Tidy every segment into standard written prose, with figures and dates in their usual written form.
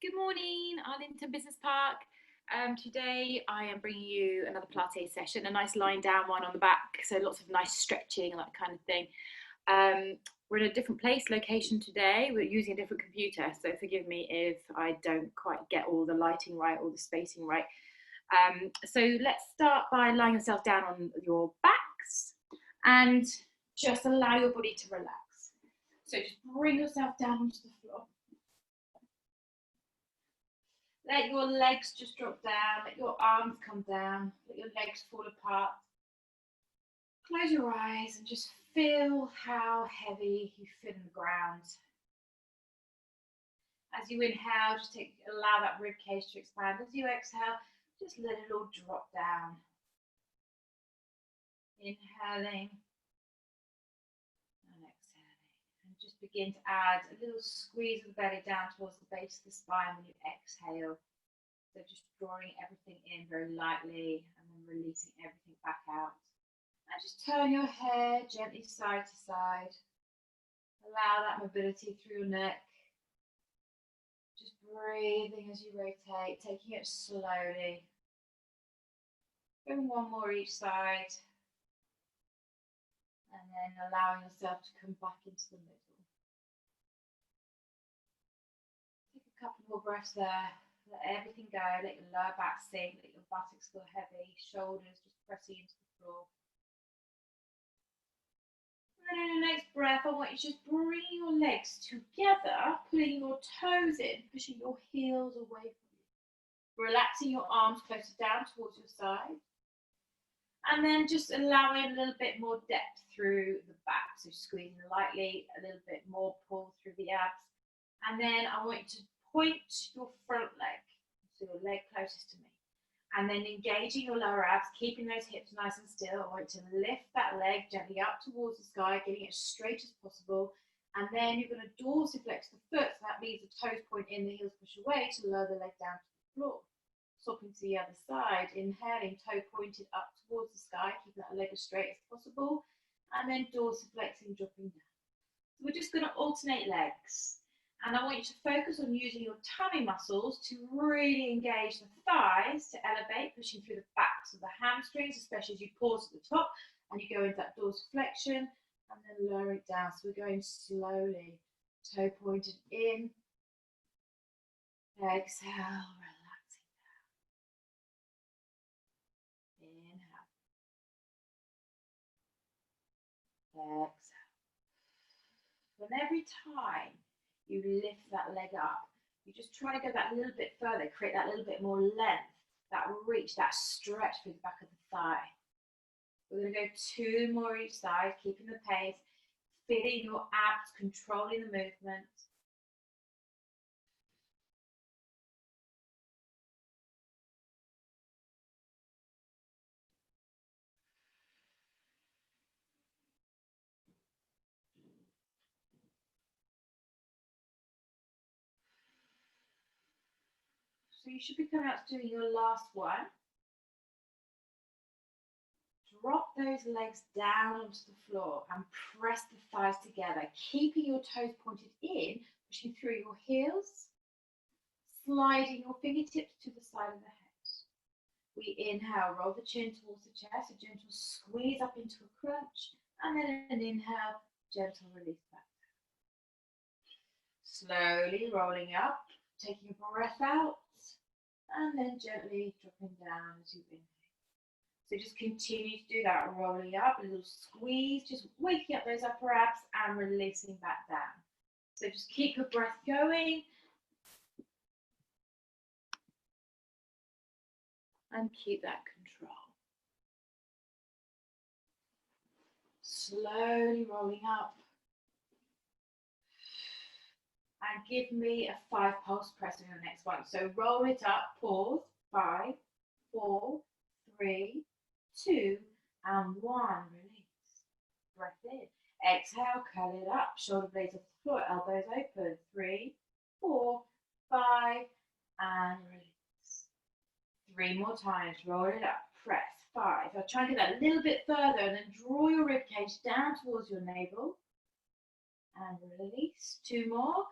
Good morning, Arlington Business Park. Today I am bringing you another Pilates session, a nice lying down one on the back, so lots of nice stretching and that kind of thing. We're in a different location today. We're using a different computer, so forgive me if I don't quite get all the lighting right or the spacing right. So let's start by lying yourself down on your backs and just allow your body to relax. So just bring yourself down onto the floor. Let your legs just drop down, let your arms come down, let your legs fall apart. Close your eyes and just feel how heavy you feel in the ground. As you inhale, just allow that rib cage to expand. As you exhale, just let it all drop down. Inhaling and exhaling. And just begin to add a little squeeze of the belly down towards the base of the spine when you exhale. So just drawing everything in very lightly and then releasing everything back out. And just turn your head gently side to side. Allow that mobility through your neck. Just breathing as you rotate, taking it slowly. Doing one more each side. And then allowing yourself to come back into the middle. Take a couple more breaths there. Let everything go. Let your lower back sink. Let your buttocks feel heavy. Shoulders just pressing into the floor. And then in the next breath, I want you to just bring your legs together, pulling your toes in, pushing your heels away from you. Relaxing your arms closer down towards your side. And then just allowing a little bit more depth through the back. So squeezing lightly, a little bit more pull through the abs. And then I want you to point your front leg, so your leg closest to me. And then engaging your lower abs, keeping those hips nice and still. I want you to lift that leg gently up towards the sky, getting it as straight as possible. And then you're going to dorsiflex the foot, so that means the toes point in, the heels push away to lower the leg down to the floor. Swapping to the other side, inhaling, toe pointed up towards the sky, keeping that leg as straight as possible. And then dorsiflexing, dropping down. So we're just going to alternate legs. And I want you to focus on using your tummy muscles to really engage the thighs to elevate, pushing through the backs of the hamstrings, especially as you pause at the top and you go into that dorsiflexion and then lower it down. So we're going slowly, toe pointed in, exhale, relaxing down. Inhale, exhale. And every time you lift that leg up, you just try to go that little bit further, create that little bit more length, that reach, that stretch through the back of the thigh. We're going to go 2 more each side, keeping the pace, feeling your abs, controlling the movement. So you should be coming out to doing your last one. Drop those legs down onto the floor and press the thighs together, keeping your toes pointed in, pushing through your heels, sliding your fingertips to the side of the head. We inhale, roll the chin towards the chest, a gentle squeeze up into a crunch, and then an inhale, gentle release back down. Slowly rolling up, taking a breath out, and then gently dropping down as you inhale. So just continue to do that, rolling up, a little squeeze, just waking up those upper abs and releasing back down. So just keep your breath going. And keep that control. Slowly rolling up. And give me a 5 pulse press in the next one. So roll it up, pause, 5, 4, 3, 2, and 1. Release. Breath in. Exhale, curl it up. Shoulder blades off the floor, elbows open. 3, 4, 5, and release. 3 more times. Roll it up. Press. 5. I'll try and get that a little bit further and then draw your rib cage down towards your navel. And release. 2 more.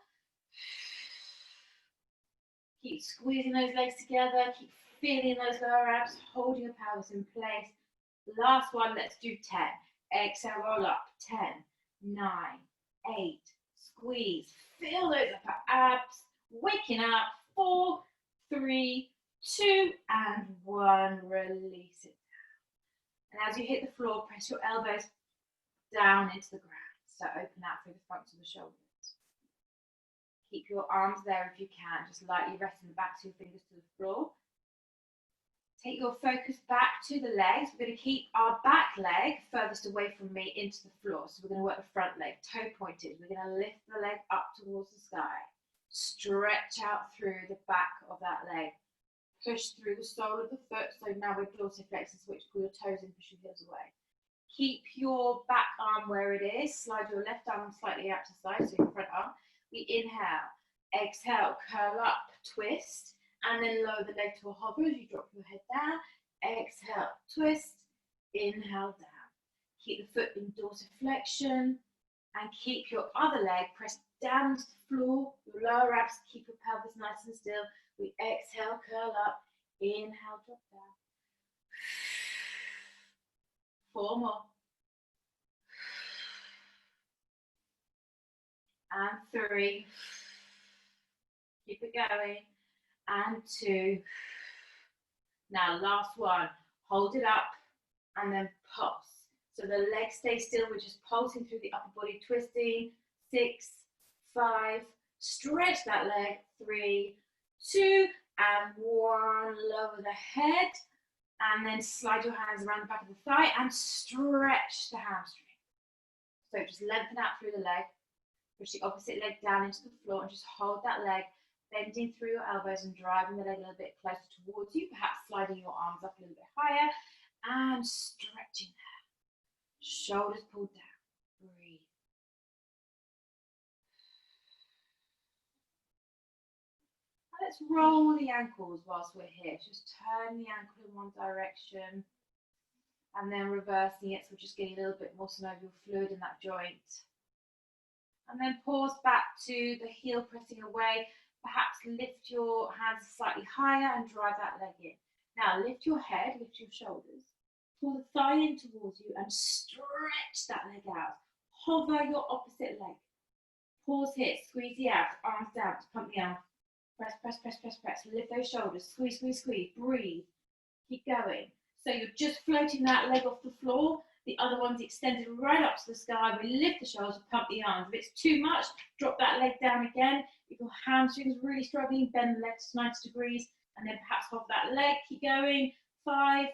Keep squeezing those legs together. Keep feeling those lower abs, holding your pelvis in place. Last one, let's do 10. Exhale, roll up. 10, 9, 8, squeeze. Feel those upper abs. Waking up. 4, 3, 2, and 1. Release it down. And as you hit the floor, press your elbows down into the ground. So open out through the fronts of the shoulders. Keep your arms there if you can. Just lightly resting the backs of your fingers to the floor. Take your focus back to the legs. We're going to keep our back leg furthest away from me into the floor. So we're going to work the front leg, toe pointed. We're going to lift the leg up towards the sky. Stretch out through the back of that leg. Push through the sole of the foot. So now we're dorsiflexing, switch, pull your toes in, push your heels away. Keep your back arm where it is. Slide your left arm slightly out to the side, so your front arm. We inhale, exhale, curl up, twist. And then lower the leg to a hover as you drop your head down. Exhale, twist, inhale down. Keep the foot in dorsiflexion and keep your other leg pressed down to the floor. Your lower abs, keep your pelvis nice and still. We exhale, curl up, inhale, drop down. 4 more. And 3. Keep it going. And 2. Now last one, hold it up and then pulse. So the legs stay still, we're just pulsing through the upper body, twisting. 6, 5, stretch that leg. 3, 2, and 1. Lower the head and then slide your hands around the back of the thigh and stretch the hamstring. So just lengthen out through the leg, push the opposite leg down into the floor and just hold that leg, bending through your elbows and driving the leg a little bit closer towards you, perhaps sliding your arms up a little bit higher and stretching there. Shoulders pulled down. Breathe. Now let's roll the ankles whilst we're here. Just turn the ankle in one direction and then reversing it, so we're just getting a little bit more synovial fluid in that joint. And then pause back to the heel pressing away. Perhaps lift your hands slightly higher and drive that leg in. Now lift your head, lift your shoulders, pull the thigh in towards you and stretch that leg out. Hover your opposite leg. Pause here, squeeze the abs, arms down, pump the arms. Press, press, press, press, press. Lift those shoulders, squeeze, squeeze, squeeze. Breathe, keep going. So you're just floating that leg off the floor. The other one's extended right up to the sky. We lift the shoulders, pump the arms. If it's too much, drop that leg down again. If your hamstring's really struggling, bend the leg to 90 degrees and then perhaps hold that leg. Keep going. 5,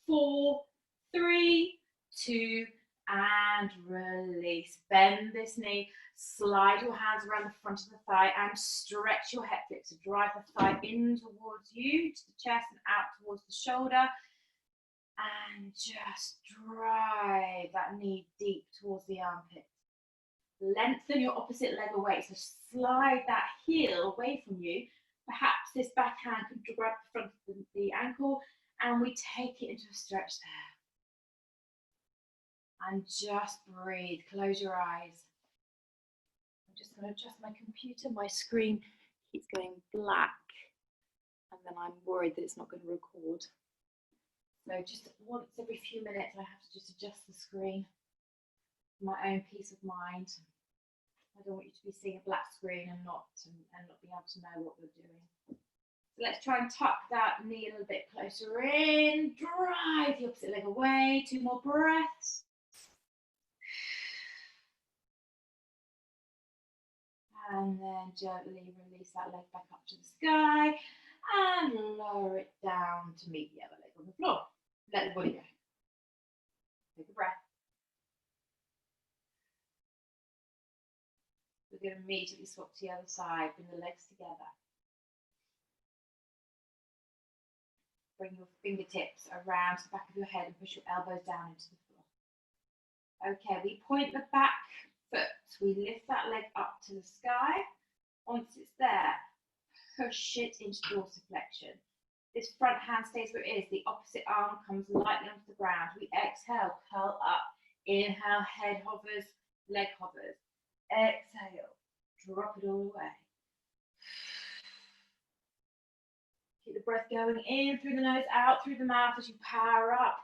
4, 3, 2, and release. Bend this knee. Slide your hands around the front of the thigh and stretch your hip flexor. Drive the thigh in towards you, to the chest and out towards the shoulder. And just drive that knee deep towards the armpit. Lengthen your opposite leg away. So slide that heel away from you. Perhaps this backhand could grab the front of the ankle and we take it into a stretch there. And just breathe. Close your eyes. I'm just going to adjust my computer. My screen keeps going black. And then I'm worried that it's not going to record. So just once every few minutes, I have to just adjust the screen for my own peace of mind. I don't want you to be seeing a black screen and not being able to know what we're doing. So let's try and tuck that knee a little bit closer in. Drive the opposite leg away. 2 more breaths. And then gently release that leg back up to the sky and lower it down to meet the other leg on the floor. Let the body go. Take a breath. We're going to immediately swap to the other side. Bring the legs together. Bring your fingertips around the back of your head and push your elbows down into the floor. Okay, we point the back foot. We lift that leg up to the sky. Once it's there, push it into dorsiflexion. This front hand stays where it is. The opposite arm comes lightly onto the ground. We exhale, curl up. Inhale, head hovers, leg hovers. Exhale, drop it all away. the breath going in through the nose, out through the mouth as you power up.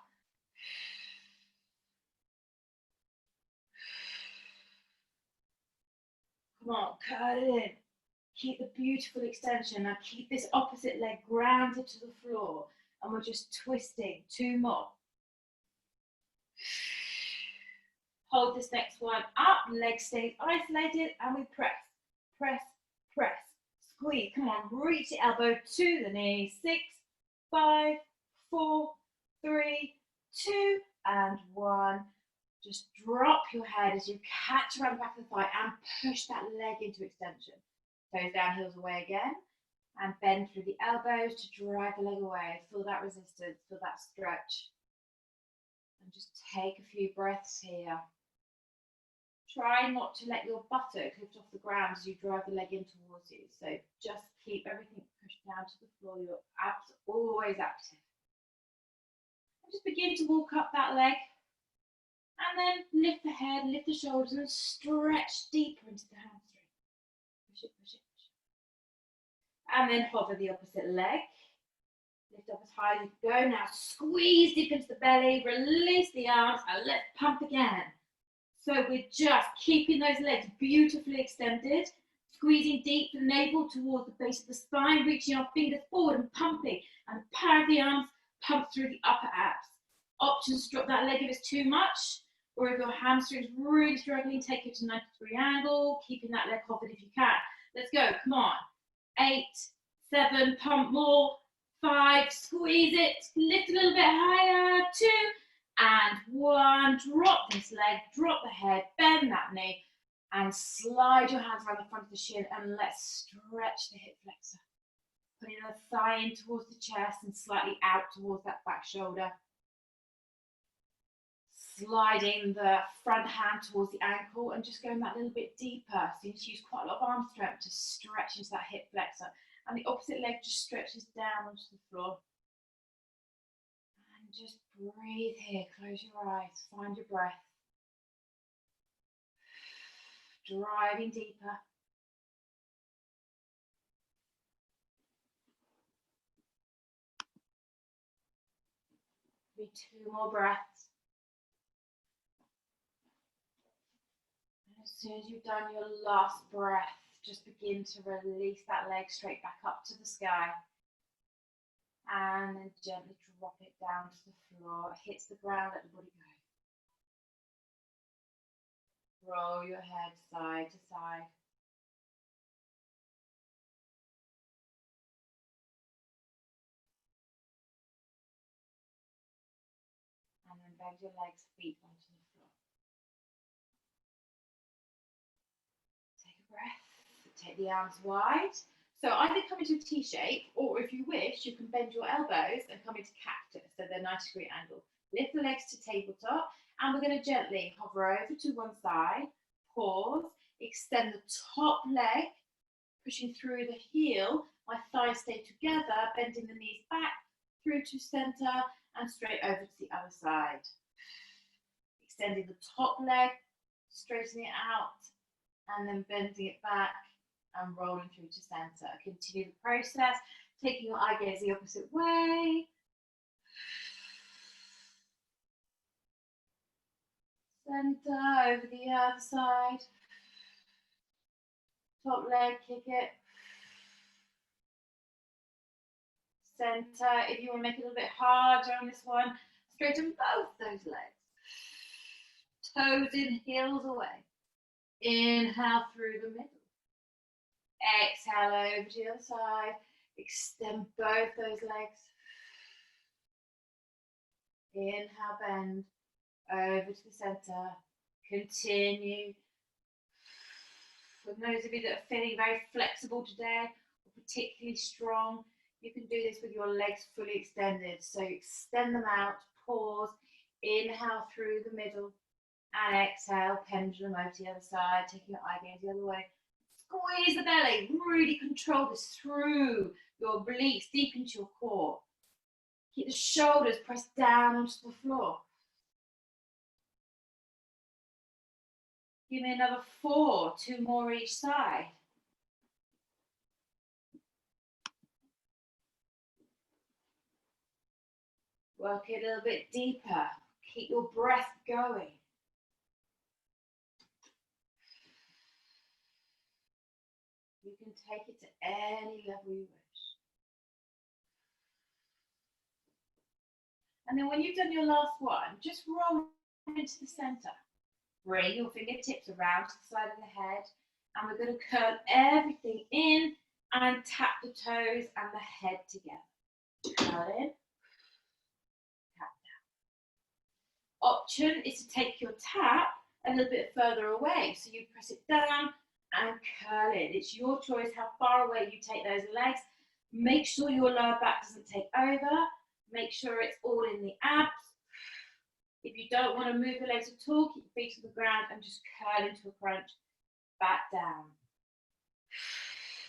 Come on, cut it in. Keep the beautiful extension. Now keep this opposite leg grounded to the floor. And we're just twisting. 2 more. Hold this next one up. Leg stays isolated. And we press, press, press. Squeeze. Come on, reach the elbow to the knee. 6, 5, 4, 3, 2, and 1. Just drop your head as you catch around the back of the thigh and push that leg into extension. Toes down, heels away again. And bend through the elbows to drive the leg away. Feel that resistance, feel that stretch. And just take a few breaths here. Try not to let your buttock lift off the ground as you drive the leg in towards you. So just keep everything pushed down to the floor. Your abs are always active. And just begin to walk up that leg. And then lift the head, lift the shoulders, and stretch deeper into the hamstring. Push it, push it, push it. And then hover the opposite leg. Lift up as high as you can go. Now squeeze deep into the belly, release the arms, and let's pump again. So we're just keeping those legs beautifully extended, squeezing deep the navel towards the base of the spine, reaching our fingers forward and pumping, and the power of the arms pump through the upper abs. Options, drop that leg if it's too much, or if your hamstring's really struggling, take it to 90-degree angle, keeping that leg hovered if you can. Let's go, come on. 8, 7, pump more. 5, squeeze it, lift a little bit higher. 2, and 1. Drop this leg, drop the head, bend that knee, and slide your hands around the front of the shin, and let's stretch the hip flexor. Putting the thigh in towards the chest and slightly out towards that back shoulder. Sliding the front hand towards the ankle and just going that little bit deeper. So you need to use quite a lot of arm strength to stretch into that hip flexor. And the opposite leg just stretches down onto the floor. And just breathe here. Close your eyes. Find your breath. Driving deeper. Maybe 2 more breaths. As soon as you've done your last breath, just begin to release that leg straight back up to the sky. And then gently drop it down to the floor. It hits the ground, let the body go. Roll your head side to side. And then bend your legs, feet onto the floor. Take a breath. Take the arms wide. So either come into a T shape, or if you wish, you can bend your elbows and come into cactus, so they're 90-degree angle. Lift the legs to tabletop, and we're going to gently hover over to one side, pause, extend the top leg, pushing through the heel, my thighs stay together, bending the knees back, through to center, and straight over to the other side. Extending the top leg, straightening it out, and then bending it back, and rolling through to center. Continue the process, taking your eye gaze the opposite way. Center, over the other side. Top leg, kick it. Center, if you want to make it a little bit harder on this one, straighten both those legs. Toes in, heels away. Inhale through the middle. Exhale over to the other side. Extend both those legs. Inhale, bend over to the center. Continue. For those of you that are feeling very flexible today, or particularly strong, you can do this with your legs fully extended. So extend them out, pause, inhale through the middle, and exhale, pendulum over to the other side, taking your eye gaze the other way. Squeeze the belly, really control this through your obliques, deep into your core. Keep the shoulders pressed down onto the floor. Give me another 4, 2 more each side. Work it a little bit deeper. Keep your breath going. You can take it to any level you wish. And then when you've done your last one, just roll into the center. Bring your fingertips around to the side of the head. And we're going to curl everything in and tap the toes and the head together. Curl in. Tap down. Option is to take your tap a little bit further away. So you press it down and curl in. It's your choice how far away you take those legs. Make sure your lower back doesn't take over. Make sure it's all in the abs. If you don't want to move your legs at all, keep your feet on the ground and just curl into a crunch. Back down.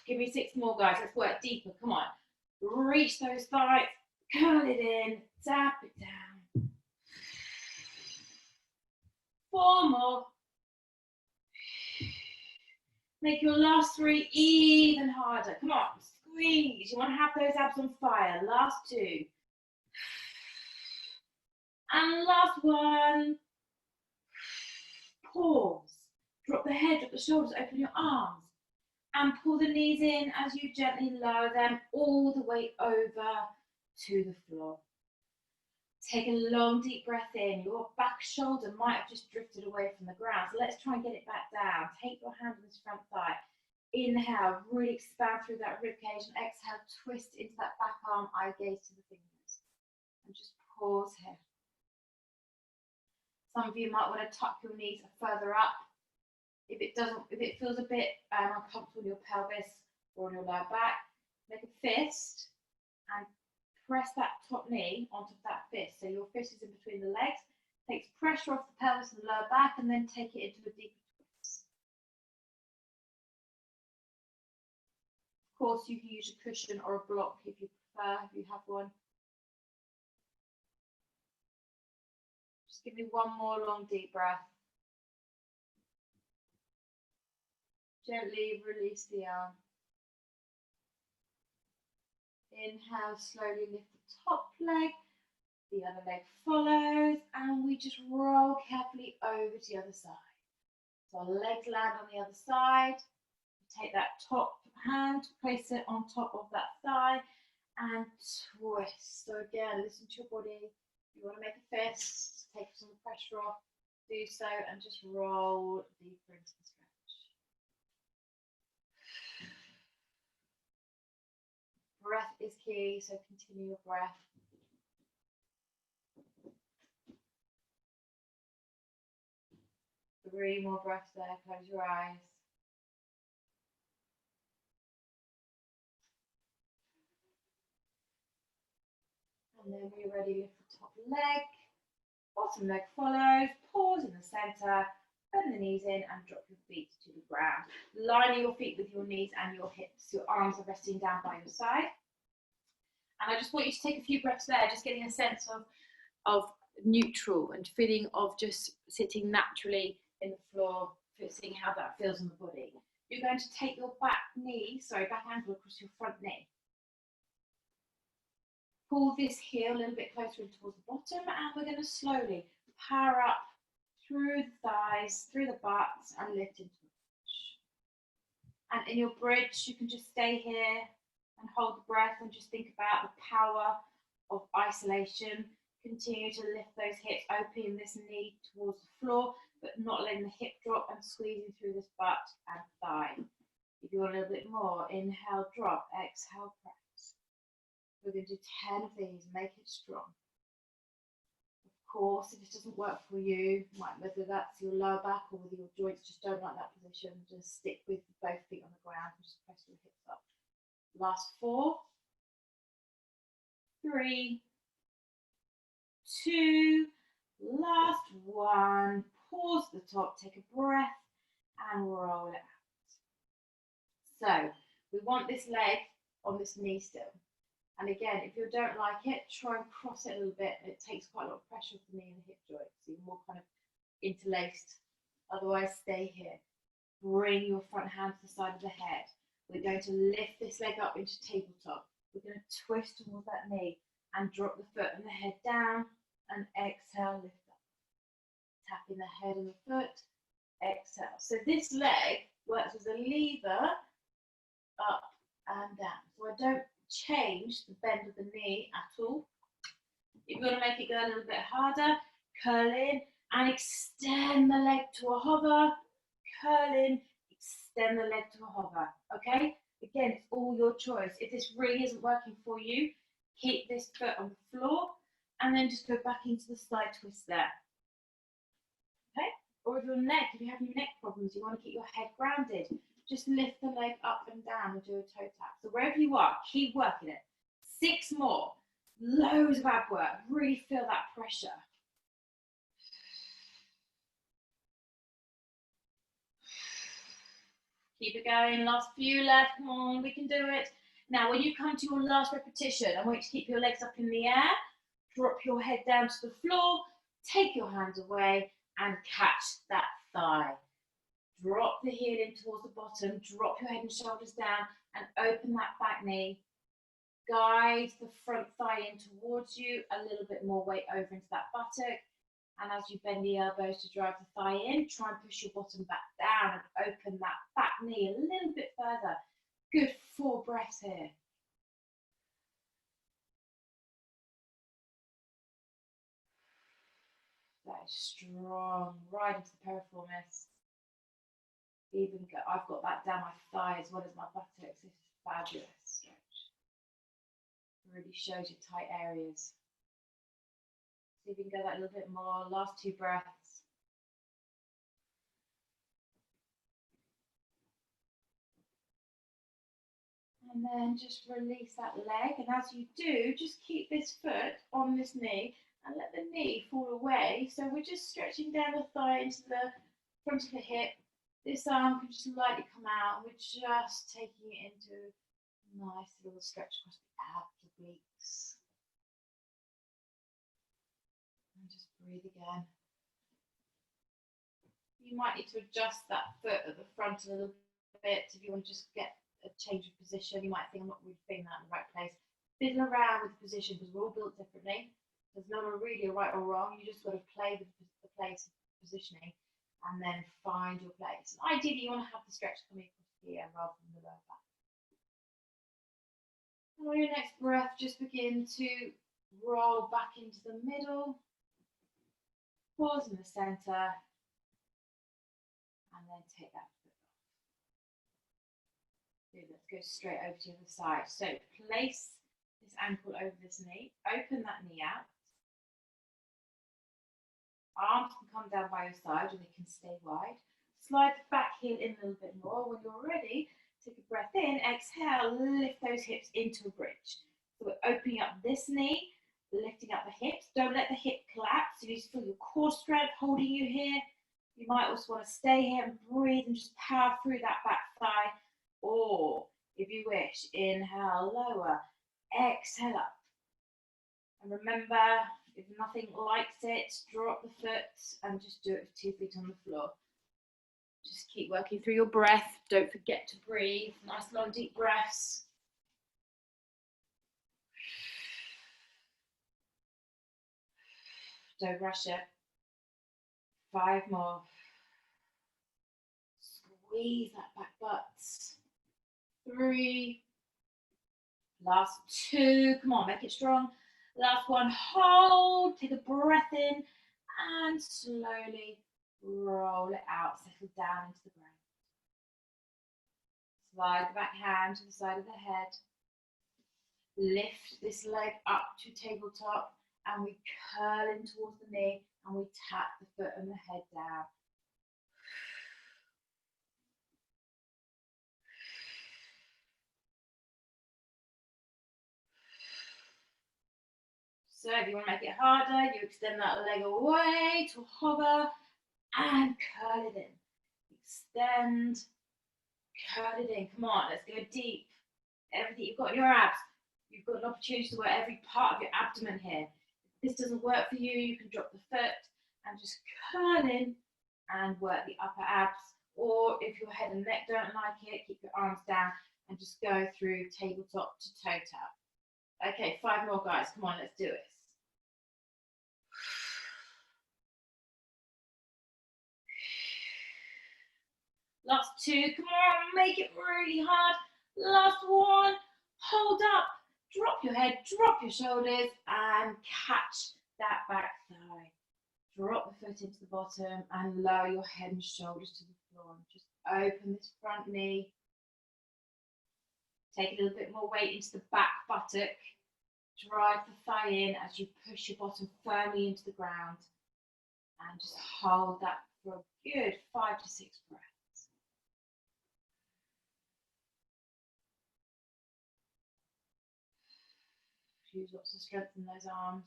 Give me 6 more, guys. Let's work deeper. Come on. Reach those thighs. Curl it in. Tap it down. 4 more. Make your last 3 even harder. Come on. Squeeze. You want to have those abs on fire. Last 2. And last 1. Pause. Drop the head, drop the shoulders, open your arms. And pull the knees in as you gently lower them all the way over to the floor. Take a long, deep breath in. Your back shoulder might have just drifted away from the ground. So let's try and get it back down. Take your hand on this front thigh. Inhale, really expand through that ribcage. And exhale, twist into that back arm, eye gaze to the fingers. And just pause here. Some of you might want to tuck your knees further up. If it feels a bit uncomfortable in your pelvis or on your lower back, make a fist and press that top knee onto that fist. So your fist is in between the legs, takes pressure off the pelvis and the lower back, and then take it into a deeper twist. Of course, you can use a cushion or a block if you prefer, if you have one. Just give me 1 more long deep breath. Gently release the arm. Inhale, slowly lift the top leg. The other leg follows, and we just roll carefully over to the other side. So our legs land on the other side. Take that top hand, place it on top of that thigh, and twist. So again, listen to your body. If you want to make a fist, take some pressure off, do so, and just roll deeper into the stretch. Breath is key, so continue your breath. Three more breaths there, close your eyes. And then when you're ready, lift the top leg, bottom leg follows, pause in the center, bend the knees in and drop your feet to the ground. Lining your feet with your knees and your hips. Your arms are resting down by your side. And I just want you to take a few breaths there, just getting a sense of neutral and feeling of just sitting naturally in the floor, seeing how that feels on the body. You're going to take your back ankle across your front knee. Pull this heel a little bit closer in towards the bottom, and we're going to slowly power up through the thighs, through the butts, and lift into the bridge. And in your bridge, you can just stay here and hold the breath and just think about the power of isolation. Continue to lift those hips, opening this knee towards the floor, but not letting the hip drop and squeezing through this butt and thigh. If you want a little bit more, inhale, drop, exhale, press. We're going to do 10 of these, make it strong. Of course, if it doesn't work for you, whether that's your lower back or whether your joints just don't like that position, just stick with both feet on the ground and just press your hips up. Last 4, 3, 2, last 1. Pause at the top, take a breath and roll it out. So we want this leg on this knee still. And again, if you don't like it, try and cross it a little bit. It takes quite a lot of pressure off the knee and the hip joint, so you're more kind of interlaced. Otherwise, stay here. Bring your front hand to the side of the head. We're going to lift this leg up into tabletop. We're going to twist towards that knee and drop the foot and the head down, and exhale, lift up. Tapping the head and the foot, exhale. So this leg works as a lever up and down. So I don't change the bend of the knee at all. If you want to make it go a little bit harder, curl in and extend the leg to a hover, curl in, extend the leg to a hover, okay? Again, it's all your choice. If this really isn't working for you, keep this foot on the floor and then just go back into the side twist there, okay? Or if your neck, if you have any neck problems, you want to keep your head grounded, just lift the leg up and down and do a toe tap. So wherever you are, keep working it. 6 more. Loads of ab work. Really feel that pressure. Keep it going. Last few left. Come on, we can do it. Now, when you come to your last repetition, I want you to keep your legs up in the air. Drop your head down to the floor. Take your hands away and catch that thigh. Drop the heel in towards the bottom. Drop your head and shoulders down and open that back knee. Guide the front thigh in towards you, a little bit more weight over into that buttock. And as you bend the elbows to drive the thigh in, try and push your bottom back down and open that back knee a little bit further. Good 4 breaths here. That is strong, right into the piriformis. Even go, I've got that down my thigh as well as my buttocks. This is fabulous stretch. Really shows your tight areas. See if you can go that a little bit more. Last 2 breaths. And then just release that leg. And as you do, just keep this foot on this knee and let the knee fall away. So we're just stretching down the thigh into the front of the hip. This arm can just lightly come out. We're just taking it into a nice little stretch across the abs, obliques. And just breathe again. You might need to adjust that foot at the front a little bit if you want to just get a change of position. You might think I'm not really feeling that in the right place. Fiddle around with the position because we're all built differently. There's not a really a right or wrong. You just got to play with the place of positioning and then find your place. And ideally, you want to have the stretch coming across here rather than the lower back. And on your next breath, just begin to roll back into the middle. Pause in the center. And then take that foot off. Good, let's go straight over to the other side. So place this ankle over this knee. Open that knee out. Arms can come down by your side or they can stay wide. Slide the back heel in a little bit more. When you're ready, take a breath in. Exhale, lift those hips into a bridge. So we're opening up this knee, lifting up the hips. Don't let the hip collapse. You need to feel your core strength holding you here. You might also want to stay here and breathe and just power through that back thigh. Or, if you wish, inhale, lower, exhale up. And remember, if nothing likes it, drop the foot and just do it with 2 feet on the floor. Just keep working through your breath. Don't forget to breathe. Nice long deep breaths. Don't rush it. 5 more. Squeeze that back butt. 3. Last 2. Come on, make it strong. Last 1. Hold. Take a breath in and slowly roll it out. Settle down into the ground. Slide the back hand to the side of the head. Lift this leg up to tabletop and we curl in towards the knee and we tap the foot and the head down. So if you want to make it harder, you extend that leg away to hover and curl it in. Extend, curl it in. Come on, let's go deep. Everything you've got in your abs, you've got an opportunity to work every part of your abdomen here. If this doesn't work for you, you can drop the foot and just curl in and work the upper abs. Or if your head and neck don't like it, keep your arms down and just go through tabletop to toe tap. Okay, 5 more, guys. Come on, let's do it. Last 2. Come on, make it really hard. Last 1. Hold up. Drop your head, drop your shoulders, and catch that back thigh. Drop the foot into the bottom and lower your head and shoulders to the floor. Just open this front knee. Take a little bit more weight into the back buttock. Drive the thigh in as you push your bottom firmly into the ground. And just hold that for a good 5 to 6 breaths. Use lots of strength in those arms.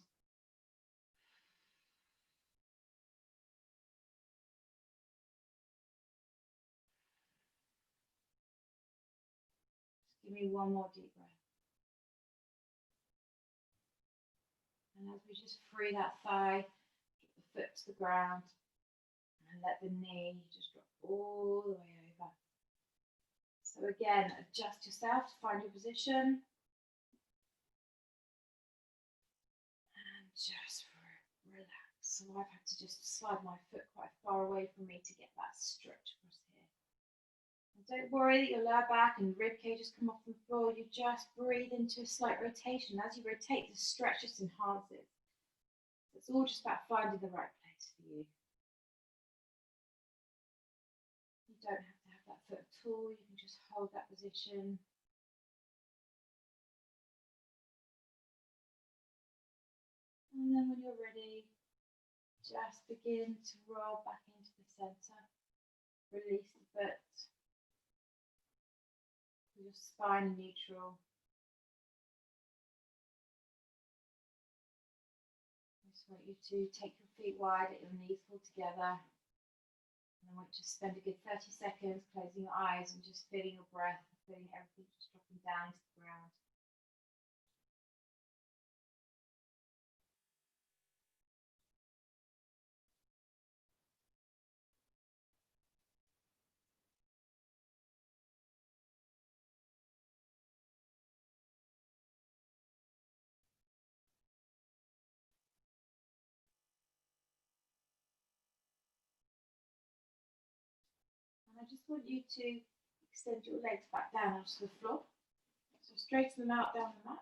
Just give me one more deep breath. And as we just free that thigh, drop the foot to the ground, and let the knee just drop all the way over. So again, adjust yourself to find your position. And just relax. So I've had to just slide my foot quite far away from me to get that stretch across here. And don't worry that your lower back and rib cages come off the floor. You just breathe into a slight rotation. As you rotate, the stretch just enhances. It's all just about finding the right place for you. You don't have to have that foot at all. You can just hold that position. And then when you're ready, just begin to roll back into the center. Release the foot. With your spine neutral. I just want you to take your feet wide, let your knees pull together. And I want you to spend a good 30 seconds closing your eyes and just feeling your breath, feeling everything just dropping down to the ground. And I just want you to extend your legs back down onto the floor. So straighten them out down the mat.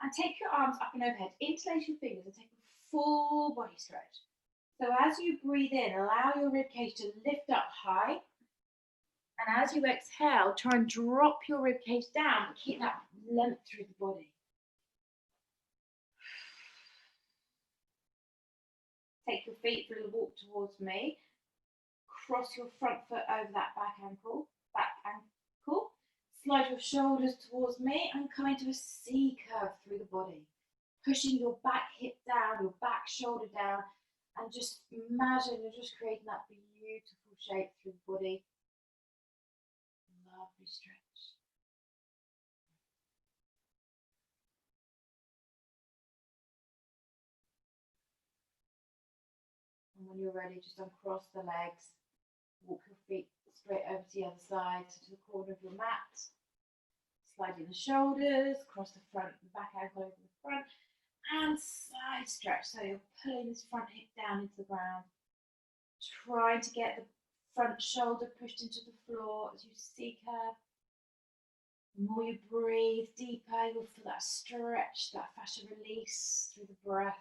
And take your arms up and overhead. Interlace your fingers and take a full body stretch. So as you breathe in, allow your ribcage to lift up high. And as you exhale, try and drop your ribcage down, but keep that length through the body. Take your feet for a little walk towards me. Cross your front foot over that back ankle. Slide your shoulders towards me and come into a C curve through the body. Pushing your back hip down, your back shoulder down, and just imagine you're just creating that beautiful shape through the body. Lovely stretch. And when you're ready, just uncross the legs. Walk your feet straight over to the other side, to the corner of your mat. Sliding the shoulders, cross the back ankle over the front, and side stretch. So you're pulling this front hip down into the ground. Trying to get the front shoulder pushed into the floor as you C curve. The more you breathe deeper, you'll feel that stretch, that fascia release through the breath.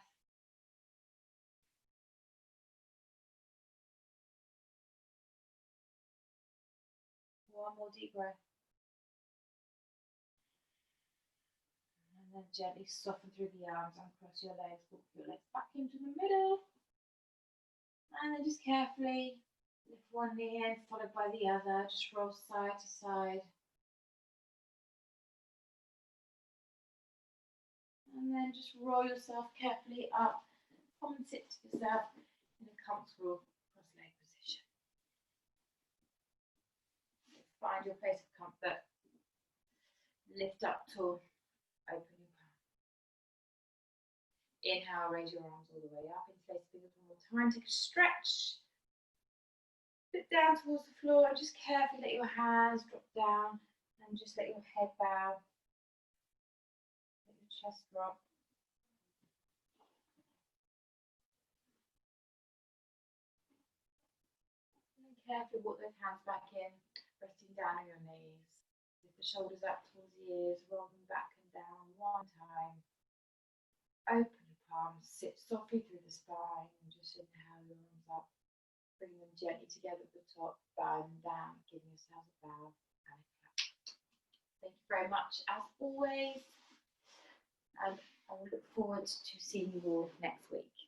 One more deep breath. And then gently soften through the arms, uncross your legs, walk your legs back into the middle. And then just carefully lift one knee in, followed by the other. Just roll side to side. And then just roll yourself carefully up. Come and sit yourself in a comfortable cross-leg position. Find your place of comfort. Lift up tall. Open your palm. Inhale, raise your arms all the way up. Interlace fingers one more time. Take a stretch. Put down towards the floor and just carefully let your hands drop down and just let your head bow. Let your chest drop. And then carefully walk those hands back in, resting down on your knees. Lift the shoulders up towards the ears, roll them back and down one time. Open the palms, sit softly through the spine and just inhale your arms up. Bring them gently together at the top, bow them down, giving yourselves a bow and a clap. Thank you very much as always, and I will look forward to seeing you all next week.